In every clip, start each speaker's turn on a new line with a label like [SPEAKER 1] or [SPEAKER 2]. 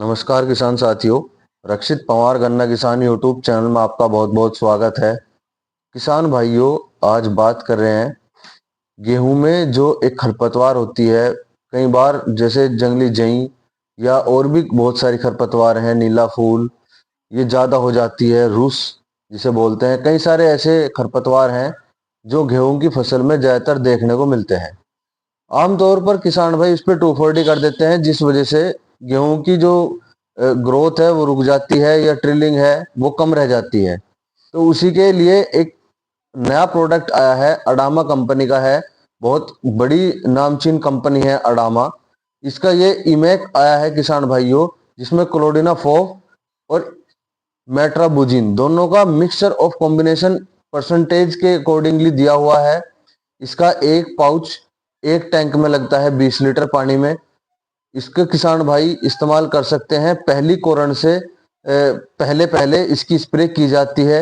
[SPEAKER 1] नमस्कार किसान साथियों। रक्षित पवार गन्ना किसान यूट्यूब चैनल में आपका बहुत बहुत स्वागत है। किसान भाइयों, आज बात कर रहे हैं गेहूं में जो एक खरपतवार होती है। कई बार जैसे जंगली जई या और भी बहुत सारी खरपतवार हैं, नीला फूल, ये ज्यादा हो जाती है, रूस जिसे बोलते हैं। कई सारे ऐसे खरपतवार हैं जो गेहूं की फसल में ज्यादातर देखने को मिलते हैं। आमतौर पर किसान भाई इस पे 240 कर देते हैं, जिस वजह से गेहूं की जो ग्रोथ है वो रुक जाती है या ट्रिलिंग है वो कम रह जाती है। तो उसी के लिए एक नया प्रोडक्ट आया है, अडामा कंपनी का है। बहुत बड़ी नामचीन कंपनी है अडामा। इसका ये इमेक आया है किसान भाइयों, जिसमें क्लोडिनाफॉफ और मेट्राबुजिन दोनों का मिक्सचर ऑफ कॉम्बिनेशन परसेंटेज के अकॉर्डिंगली दिया हुआ है। इसका एक पाउच एक टैंक में लगता है 20 लीटर पानी में। इसके किसान भाई इस्तेमाल कर सकते हैं। पहली कोरन से पहले पहले इसकी स्प्रे की जाती है।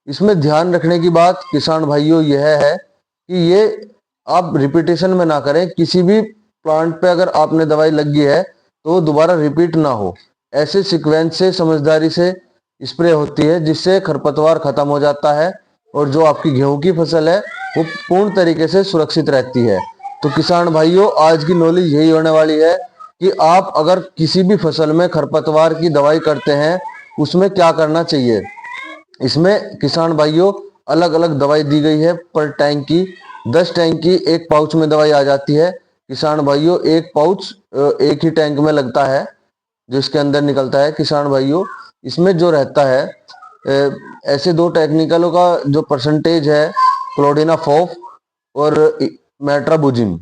[SPEAKER 1] इसमें ध्यान रखने की बात किसान भाइयों यह है कि ये आप रिपीटेशन में ना करें। किसी भी प्लांट पे अगर आपने दवाई लगी है तो दोबारा रिपीट ना हो। ऐसे सीक्वेंस से समझदारी से स्प्रे होती है, जिससे खरपतवार खत्म हो जाता है और जो आपकी गेहूं की फसल है वो पूर्ण तरीके से सुरक्षित रहती है। तो किसान भाइयों, आज की नॉलेज यही होने वाली है कि आप अगर किसी भी फसल में खरपतवार की दवाई करते हैं उसमें क्या करना चाहिए। इसमें किसान भाइयों अलग अलग दवाई दी गई है पर टैंक की। 10 टैंक की एक पाउच में दवाई आ जाती है किसान भाइयों। एक पाउच एक ही टैंक में लगता है जो इसके अंदर निकलता है किसान भाइयों। इसमें जो रहता है ऐसे दो टेक्निकलों का जो परसेंटेज है, क्लोडिनाफॉफ और मेट्राबुजिन,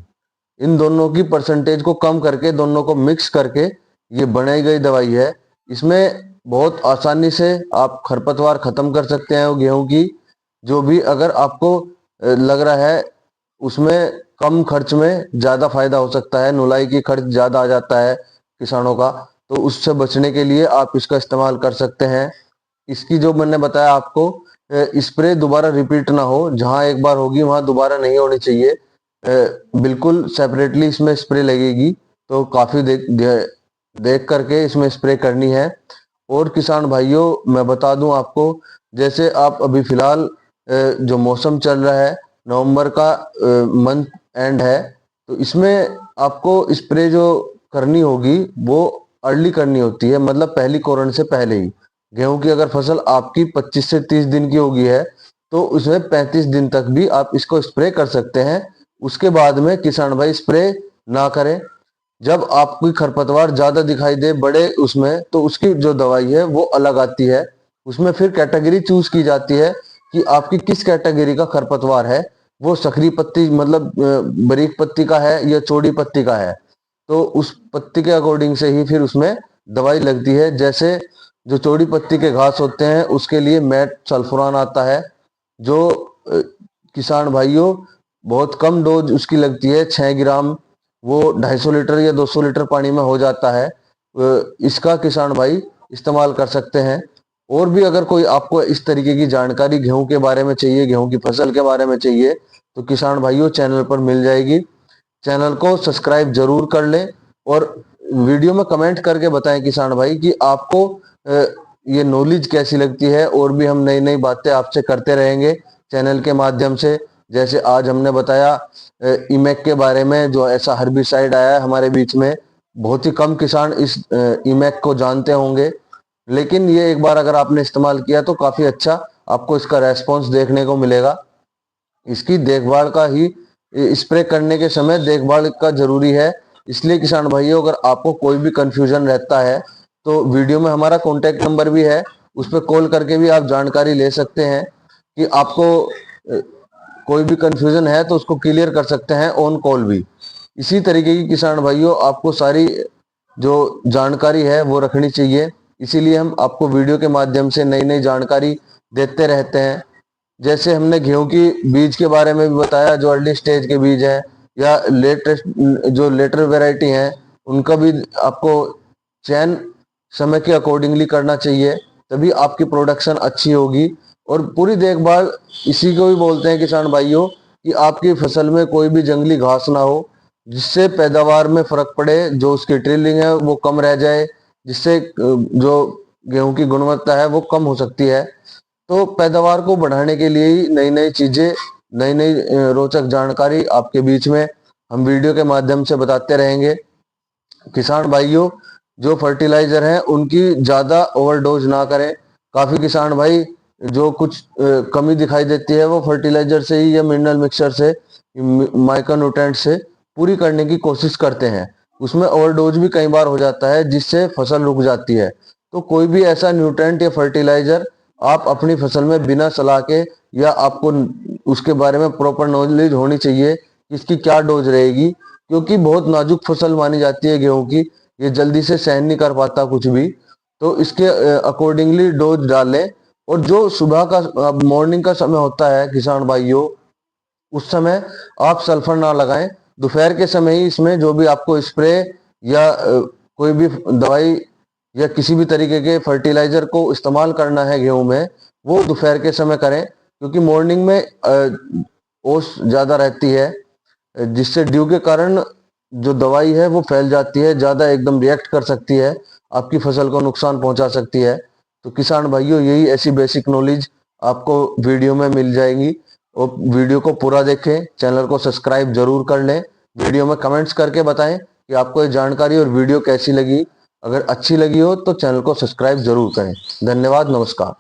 [SPEAKER 1] इन दोनों की परसेंटेज को कम करके दोनों को मिक्स करके ये बनाई गई दवाई है। इसमें बहुत आसानी से आप खरपतवार खत्म कर सकते हैं गेहूं की। जो भी अगर आपको लग रहा है उसमें कम खर्च में ज्यादा फायदा हो सकता है, नुलाई की खर्च ज्यादा आ जाता है किसानों का, तो उससे बचने के लिए आप इसका इस्तेमाल कर सकते हैं। इसकी जो मैंने बताया आपको, स्प्रे दोबारा रिपीट ना हो। जहां एक बार होगी वहां दोबारा नहीं होनी चाहिए। बिल्कुल सेपरेटली इसमें स्प्रे लगेगी, तो काफी देख करके इसमें स्प्रे करनी है। और किसान भाइयों मैं बता दूं आपको, जैसे आप अभी फिलहाल जो मौसम चल रहा है, नवंबर का मंथ एंड है, तो इसमें आपको स्प्रे जो करनी होगी वो अर्ली करनी होती है, मतलब पहली कोरन से पहले ही। गेहूं की अगर फसल आपकी 25 से 30 दिन की होगी है तो उसमें 35 दिन तक भी आप इसको स्प्रे कर सकते हैं। उसके बाद में किसान भाई स्प्रे ना करें। जब आपकी खरपतवार ज्यादा दिखाई दे बड़े उसमें, तो उसकी जो दवाई है वो अलग आती है। उसमें फिर कैटेगरी चूज की जाती है कि आपकी किस कैटेगरी का खरपतवार है। वो सकरी पत्ती मतलब बारीक पत्ती का है या चौड़ी पत्ती का है, तो उस पत्ती के अकॉर्डिंग से ही फिर उसमें दवाई लगती है। जैसे जो चौड़ी पत्ती के घास होते हैं उसके लिए मैट सल्फोरान आता है, जो किसान भाइयों बहुत कम डोज उसकी लगती है, 6 ग्राम। वो 250 लीटर या 200 लीटर पानी में हो जाता है। इसका किसान भाई इस्तेमाल कर सकते हैं। और भी अगर कोई आपको इस तरीके की जानकारी गेहूं के बारे में चाहिए, गेहूं की फसल के बारे में चाहिए, तो किसान भाइयों चैनल पर मिल जाएगी। चैनल को सब्सक्राइब जरूर कर लें और वीडियो में कमेंट करके बताएं किसान भाई कि आपको ये नॉलेज कैसी लगती है। और भी हम नई नई बातें आपसे करते रहेंगे चैनल के माध्यम से। जैसे आज हमने बताया इमेक के बारे में, जो ऐसा हर्बिसाइड आया है हमारे बीच में। बहुत ही कम किसान इस इमेक को जानते होंगे, लेकिन ये एक बार अगर आपने इस्तेमाल किया तो काफी अच्छा आपको इसका रेस्पॉन्स देखने को मिलेगा। इसकी देखभाल का ही, स्प्रे करने के समय देखभाल का जरूरी है। इसलिए किसान भाइयों, अगर आपको कोई भी कंफ्यूजन रहता है तो वीडियो में हमारा कॉन्टेक्ट नंबर भी है, उस पर कॉल करके भी आप जानकारी ले सकते हैं कि आपको कोई भी कंफ्यूजन है तो उसको क्लियर कर सकते हैं ऑन कॉल भी। इसी तरीके की किसान भाइयों आपको सारी जो जानकारी है वो रखनी चाहिए। इसीलिए हम आपको वीडियो के माध्यम से नई नई जानकारी देते रहते हैं। जैसे हमने गेहूं की बीज के बारे में भी बताया, जो अर्ली स्टेज के बीज हैं या लेटेस्ट जो लेटर वैरायटी हैं, उनका भी आपको चयन समय के अकॉर्डिंगली करना चाहिए, तभी आपकी प्रोडक्शन अच्छी होगी। और पूरी देखभाल इसी को भी बोलते हैं किसान भाइयों कि आपकी फसल में कोई भी जंगली घास ना हो, जिससे पैदावार में फर्क पड़े, जो उसकी ट्रिलिंग है वो कम रह जाए, जिससे जो गेहूं की गुणवत्ता है वो कम हो सकती है। तो पैदावार को बढ़ाने के लिए ही नई नई चीजें, नई नई रोचक जानकारी आपके बीच में हम वीडियो के माध्यम से बताते रहेंगे। किसान भाइयों, जो फर्टिलाइजर हैं उनकी ज्यादा ओवरडोज ना करें। काफी किसान भाई जो कुछ कमी दिखाई देती है वो फर्टिलाइजर से ही या मिनरल मिक्सचर से, माइक्रोन्यूट्रेंट से पूरी करने की कोशिश करते हैं। उसमें ओवरडोज भी कई बार हो जाता है जिससे फसल रुक जाती है। तो कोई भी ऐसा न्यूट्रेंट या फर्टिलाइजर आप अपनी फसल में बिना सलाह के, या आपको उसके बारे में प्रॉपर नॉलेज होनी चाहिए कि इसकी क्या डोज रहेगी, क्योंकि बहुत नाजुक फसल मानी जाती है गेहूं की, ये जल्दी से सहन नहीं कर पाता कुछ भी। तो इसके अकॉर्डिंगली डोज डालें। और जो सुबह का मॉर्निंग का समय होता है किसान भाइयों, उस समय आप सल्फर ना लगाएं। दोपहर के समय ही इसमें जो भी आपको स्प्रे या कोई भी दवाई या किसी भी तरीके के फर्टिलाइजर को इस्तेमाल करना है गेहूं में, वो दोपहर के समय करें, क्योंकि मॉर्निंग में ओस ज्यादा रहती है, जिससे ड्यू के कारण जो दवाई है वो फैल जाती है, ज्यादा एकदम रिएक्ट कर सकती है, आपकी फसल को नुकसान पहुंचा सकती है। तो किसान भाइयों, यही ऐसी बेसिक नॉलेज आपको वीडियो में मिल जाएगी। और वीडियो को पूरा देखें, चैनल को सब्सक्राइब जरूर कर लें। वीडियो में कमेंट्स करके बताएं कि आपको ये जानकारी और वीडियो कैसी लगी। अगर अच्छी लगी हो तो चैनल को सब्सक्राइब जरूर करें। धन्यवाद, नमस्कार।